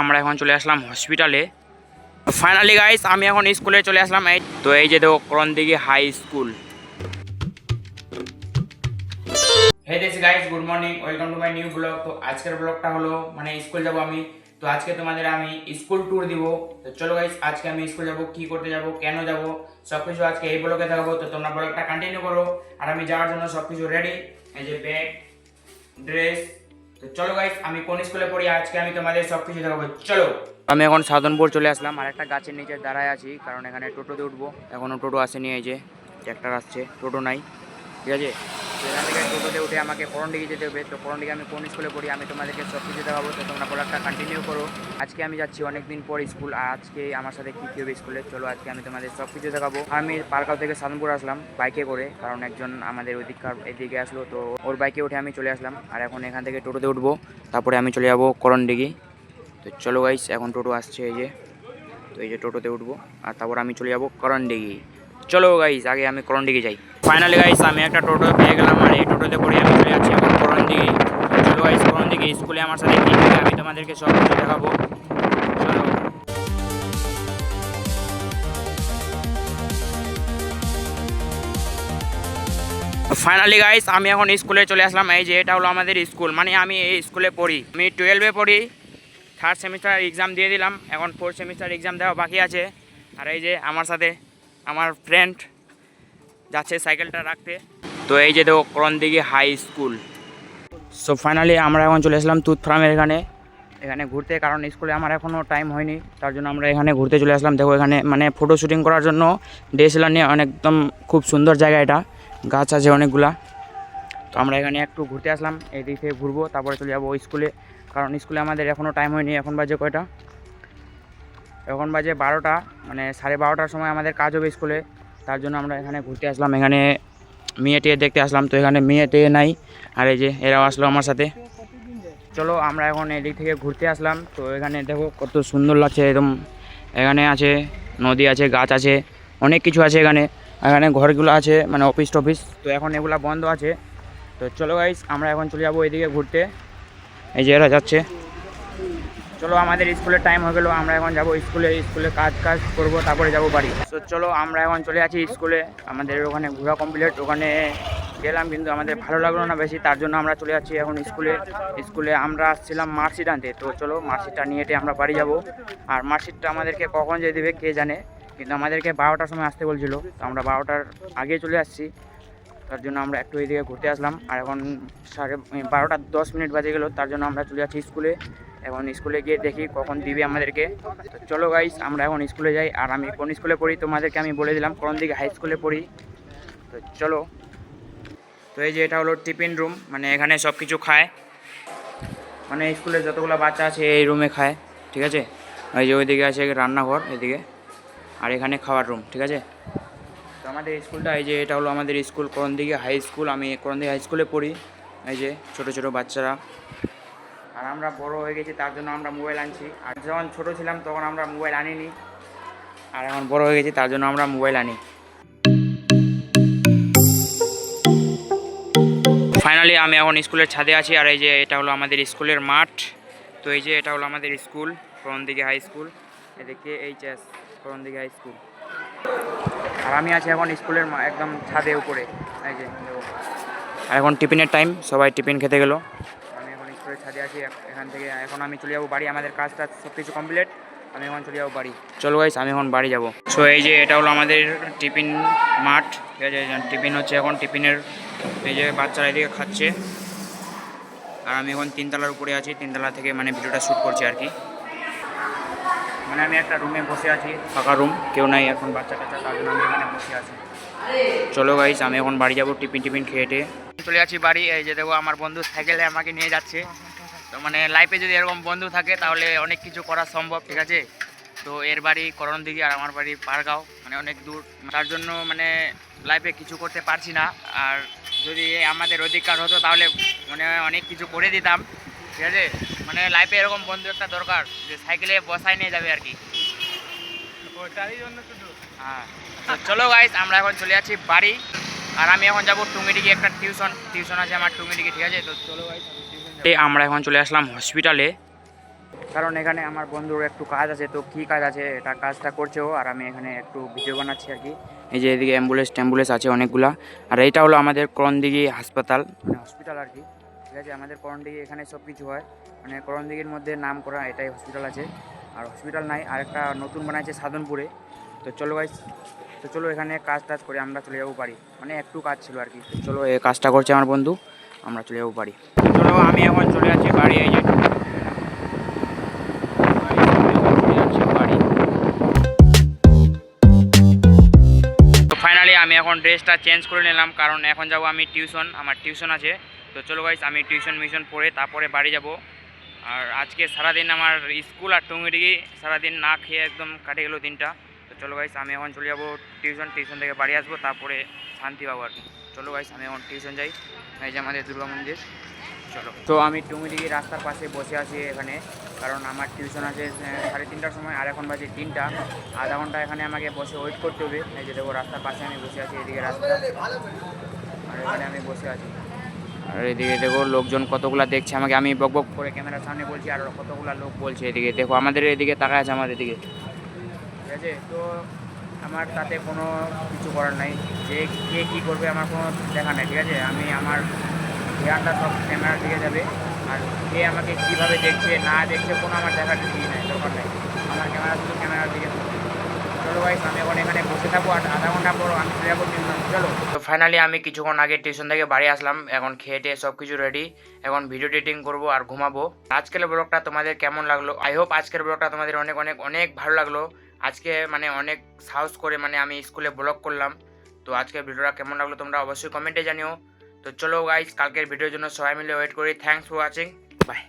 আমরা এখন চলে আসলাম হসপিটালে। ফাইনালি গাইস আমি এখন স্কুলে চলে আসলাম। এই যে দেখো Karandighi high school. Hey this guys, good morning, welcome to my new blog. তো আজকের ব্লগটা হলো মানে স্কুল যাব আমি। তো আজকে তোমাদের আমি স্কুল ট্যুর দিব। তো চলো গাইস, আজকে আমি স্কুল যাব, কি করতে যাব, কেন যাব, সবকিছু আজকে এই ব্লগে দেখাবো। তো তোমরা ব্লগটা কন্টিনিউ করো। আর আমি যাওয়ার জন্য সবকিছু রেডি, এই যে ব্যাগ, ড্রেস। তো চলো গাইস, আমি কোন স্কুলে পড়ি আজকে আমি তোমাদের সবকিছু দেখাবো। চলো, আমি এখন সাধনপুর চলে আসলাম আর একটা গাছের নিচে দাঁড়ায় আছি, কারণ এখানে টোটোতে উঠবো। এখনো টোটো আসেনি, এই যে ট্র্যাক্টর আসছে, টোটো নাই, ঠিক আছে। তো এখান থেকে টোটোতে উঠে আমাকে করণদিঘি যেতে হবে। তো করণদিঘি আমি কোন স্কুলে পড়ি আমি তোমাদেরকে সব কিছু দেখাবো। তো তোমরা ব্লগটা কন্টিনিউ করো। আজকে আমি যাচ্ছি অনেক দিন পর স্কুল, আর আজকে আমার সাথে কী কী হবে স্কুলে, চলো আজকে আমি তোমাদের সব কিছু দেখাবো। আমি পার্কগাঁও থেকে সাধনপুর আসলাম বাইকে করে, কারণ একজন আমাদের এদিকে আসলো, তো ওর বাইকে উঠে আমি চলে আসলাম। আর এখন এখান থেকে টোটোতে উঠবো, তারপরে আমি চলে যাবো করণদিঘি। তো চলো গাইস, এখন টোটো আসছে, এই যে। তো এই যে টোটোতে উঠবো আর তারপর আমি চলে যাবো করণদিঘি। চলো গাইস, আগে আমি করণদিঘি যাই। ফাইনালি গাইস আমি একটা টোটো পেয়ে গেলাম, আর এই টোটোতে করে আমি চলে যাচ্ছি এখন করণদিঘি। চলো গাইস, করণদিঘি স্কুলে আমার সাথে কী হবে আমি তোমাদেরকে সব কিছু দেখাবো। চলো। ফাইনালি গাইস আমি এখন স্কুলে চলে আসলাম। এই যে এটা হলো আমাদের স্কুল, মানে আমি এই স্কুলে পড়ি। আমি 12-এ পড়ি, থার্ড সেমিস্টার এক্সাম দিয়ে দিলাম, এখন ফোর্থ সেমিস্টার এক্সাম দেওয়া বাকি আছে। আর এই যে আমার সাথে আমার ফ্রেন্ড যাচ্ছে সাইকেলটা রাখতে। তো এই যে দেখো Karandighi high school. So finally আমরা এখন চলে আসলাম তুত ফার্মের এখানে ঘুরতে, কারণ স্কুলে আমার এখনও টাইম হয়নি, তার জন্য আমরা এখানে ঘুরতে চলে আসলাম। দেখো এখানে মানে ফটো শ্যুটিং করার জন্য ডিএসএলআর নিয়ে একদম খুব সুন্দর জায়গা, এটা গাছ আছে অনেকগুলা। তো আমরা এখানে একটু ঘুরতে আসলাম, এই দিক থেকে ঘুরবো, তারপরে চলে যাবো স্কুলে, কারণ স্কুলে আমাদের এখনও টাইম হয়নি। এখন বাজে কয়টা, এখন বাজে 12টা, মানে 12:30টার সময় আমাদের কাজ হবে স্কুলে, তার জন্য আমরা এখানে ঘুরতে আসলাম। এখানে মেয়ে টেয়ে দেখতে আসলাম, তো এখানে মেয়ে টেয়ে নাই, আর এই যে এরাও আসলো আমার সাথে। চলো আমরা এখন এদিক থেকে ঘুরতে আসলাম। তো এখানে দেখো কত সুন্দর লাগছে একদম। এখানে আছে নদী, আছে গাছ আছে, অনেক কিছু আছে এখানে। এখানে ঘরগুলো আছে, মানে অফিস টফিস, তো এখন এগুলা বন্ধ আছে। তো চলো গাইস, আমরা এখন চলে যাবো এদিকে ঘুরতে। এই যে এরা যাচ্ছে। চলো, আমাদের স্কুলের টাইম হয়ে গেলো, আমরা এখন যাবো স্কুলে কাজ করবো, তারপরে যাবো বাড়ি। তো চলো আমরা এখন চলে আছি স্কুলে। আমাদের ওখানে ঘোরা কমপ্লিট, ওখানে গেলাম কিন্তু আমাদের ভালো লাগলো না বেশি, তার জন্য আমরা চলে যাচ্ছি এখন স্কুলে আমরা আসছিলাম মার্কশিট আনতে। তো চলো মার্কশিটটা নিয়ে আমরা বাড়ি যাব। আর মার্কশিটটা আমাদেরকে কখন যে দেবে কে জানে, কিন্তু আমাদেরকে 12টার সময় আসতে বলছিল, তো আমরা 12টার আগে চলে আসছি, তার জন্য আমরা একটু এদিকে ঘুরতে আসলাম। আর এখন 12:10 বাজে গেল, তার জন্য আমরা চলে যাচ্ছি স্কুলে। এখন স্কুলে গিয়ে দেখি কখন দিবে আমাদেরকে। তো চলো গাইস, আমরা এখন স্কুলে যাই। আর আমি কোন স্কুলে পড়ি তোমাদেরকে আমি বলে দিলাম, করণদিঘি হাই স্কুলে পড়ি। তো চলো। তো এই যে এটা হলো টিফিন রুম, মানে এখানে সব কিছু খায়, মানে স্কুলে যতগুলো বাচ্চা আছে এই রুমে খায়, ঠিক আছে। এই যে ওইদিকে আছে রান্নাঘর এদিকে, আর এখানে খাওয়ার রুম, ঠিক আছে। তো আমাদের স্কুলটা এই যে এটা হলো আমাদের স্কুল করণদিঘি হাই স্কুল। আমি করণদিঘি হাই স্কুলে পড়ি। এই যে ছোটো ছোটো বাচ্চারা, আর আমরা বড় হয়ে গেছি তার জন্য আমরা মোবাইল আনছি। আর যখন ছোটো ছিলাম তখন আমরা মোবাইল আনিনি, আর এখন বড় হয়ে গেছি তার জন্য আমরা মোবাইল আনি। ফাইনালি আমি এখন স্কুলের ছাদে আছি, আর এই যে এটা হলো আমাদের স্কুলের মাঠ। তো এই যে এটা হলো আমাদের স্কুল করণদিঘি হাই স্কুল, এদিকে এইচএস করণদিঘি হাই স্কুল। আর আমি আছি এখন স্কুলের একদম ছাদে উপরে, এই যে। আর এখন টিফিনের টাইম, সবাই টিফিন খেতে গেলো, আমি এখন স্কুলের ছাদে আছি। এখান থেকে এখন আমি চলে যাবো বাড়ি, আমাদের কাজটা সব কিছু কমপ্লিট, আমি এখন চলে যাবো বাড়ি। চলো গাইস, আমি এখন বাড়ি যাবো। সো এই যে এটা হলো আমাদের টিফিন মাঠ, ঠিক আছে। টিফিন হচ্ছে এখন, টিফিনের এই যে বাচ্চারা এদিকে খাচ্ছে, আর আমি এখন 3তলার উপরে আছি, 3তলা থেকে মানে ভিডিওটা শ্যুট করছি আর কি। মানে আমি একটা রুমে বসে আছি, ফাঁকা রুম, কেউ নাই এখন বাচ্চা কাচ্চা, তার জন্য আমি এখানে বসে আছি। চলো গাইস, আমি এখন বাড়ি যাবো টিফিন খেয়ে চলে যাচ্ছি বাড়ি। এই যে দেখো আমার বন্ধু সাইকেলে আমাকে নিয়ে যাচ্ছে। তো মানে লাইফে যদি এরকম বন্ধু থাকে তাহলে অনেক কিছু করা সম্ভব, ঠিক আছে। তো এর বাড়ি করণদিঘি আর আমার বাড়ি পারগাঁও, মানে অনেক দূর, তার জন্য মানে লাইফে কিছু করতে পারছি না। আর যদি আমাদের অধিকার হতো তাহলে মানে অনেক কিছু করে দিতাম, ঠিক আছে। মানে লাইফে এরকম বন্ধু একটা দরকার, যে সাইকেলে বসায় নিয়ে যাবে আর কি, ওটারই জন্য শুধু। হ্যাঁ, তো চলো গাইস, আমরা এখন চলে যাচ্ছি বাড়ি। আর আমি এখন যাবো টুঙ্গিডিঘি, একটা টিউশন আছে আমার টুঙ্গিডিঘি, ঠিক আছে। তো চলো গাইস, আমরা এখন চলে আসলাম হসপিটালে। কারণ এখানে আমার বন্ধুর একটু কাজ আছে, তো কী কাজ আছে এটা কাজটা করছে ও, আর আমি এখানে একটু ভিডিও বানাচ্ছি আর কি। এই যে এদিকে অ্যাম্বুলেন্স আছে অনেকগুলা, আর এইটা হলো আমাদের করণদিঘি হাসপাতাল, মানে হসপিটাল আর কি। ঠিক আছে, আমাদের করণদিঘি এখানে সব কিছু হয়, মানে করণদিঘির মধ্যে নাম করা এটাই হসপিটাল আছে। আর হসপিটাল নাই, আর একটা নতুন বানাইছে সাধনপুরে। তো চলো গাইস, তো চলো এখানে কাজ টাজ করে আমরা চলে যাবো বাড়ি, মানে একটু কাজ ছিল আর কি। চলো এই কাজটা করছে আমার বন্ধু, আমরা চলে যাবো বাড়ি। চলো আমি এখন চলে যাচ্ছি বাড়ি, এই যে বাড়ি। তো ফাইনালি আমি এখন ড্রেসটা চেঞ্জ করে নিলাম, কারণ এখন যাব আমি টিউশন, আমার টিউশন আছে। তো চলো গাইস, আমি টিউশন পড়ে তারপরে বাড়ি যাব। আর আজকে সারাদিন আমার স্কুল আর টুঙ্গিডিগি সারাদিন না খেয়ে একদম কাটে গেলো দিনটা। তো চলো গাইস, আমি এখন চলে যাবো টিউশন থেকে বাড়ি আসবো, তারপরে শান্তি পাবো আর কি। চলো গাইস, আমি এখন টিউশন যাই। এই যে আমাদের দুর্গা মন্দির। চলো, তো আমি টুঙ্গিডিগি রাস্তার পাশে বসে আছি এখানে, কারণ আমার টিউশন আছে 3:30টার সময়, আর এখন বাজে 3টা। আধা ঘন্টা এখানে আমাকে বসে ওয়েট করতে হবে। এই যে দেখো রাস্তার পাশে আমি বসে আছি, এদিকে রাস্তা, আর এখানে আমি বসে আছি। আর এদিকে দেখো লোকজন কতগুলা দেখছে আমাকে, আমি বক বক করে ক্যামেরার সামনে বলছি, আর কতগুলা লোক বলছে এদিকে দেখো, আমাদের এদিকে তাকায় আছে আমার এদিকে। ঠিক আছে, তো আমার তাতে কোনো কিছু করার নাই, যে কে কী করবে আমার কোনো দেখা নেই। ঠিক আছে, আমি আমার ধ্যানটা সব ক্যামেরার দিকে যাবে, আর কে আমাকে কীভাবে দেখছে না দেখছে কোনো আমার দেখার দিকেই নাই, দরকার নেই। আমার ক্যামেরা শুধু ক্যামেরার দিকে। চলো গাইস, আমি এখন এখানে বসে থাকবো, আর আধা ঘন্টা পর আমি চলে যাবো টিউশন। চলো, তো ফাইনালি আমি কিছুক্ষণ আগে টিউশন থেকে বাড়ি আসলাম, এখন খেয়ে টেয়ে সব কিছু রেডি, এখন ভিডিও এডিটিং করবো আর ঘুমাবো। আজকের ব্লগটা তোমাদের কেমন লাগলো? আই হোপ আজকের ব্লগটা তোমাদের অনেক অনেক অনেক ভালো লাগলো। আজকে মানে অনেক সাহস করে মানে আমি স্কুলে ব্লগ করলাম। তো আজকের ভিডিওটা কেমন লাগলো তোমরা অবশ্যই কমেন্টে জানিও। তো চলো গাইস, কালকের ভিডিওর জন্য সবাই মিলে ওয়েট করি। Thanks for watching, by.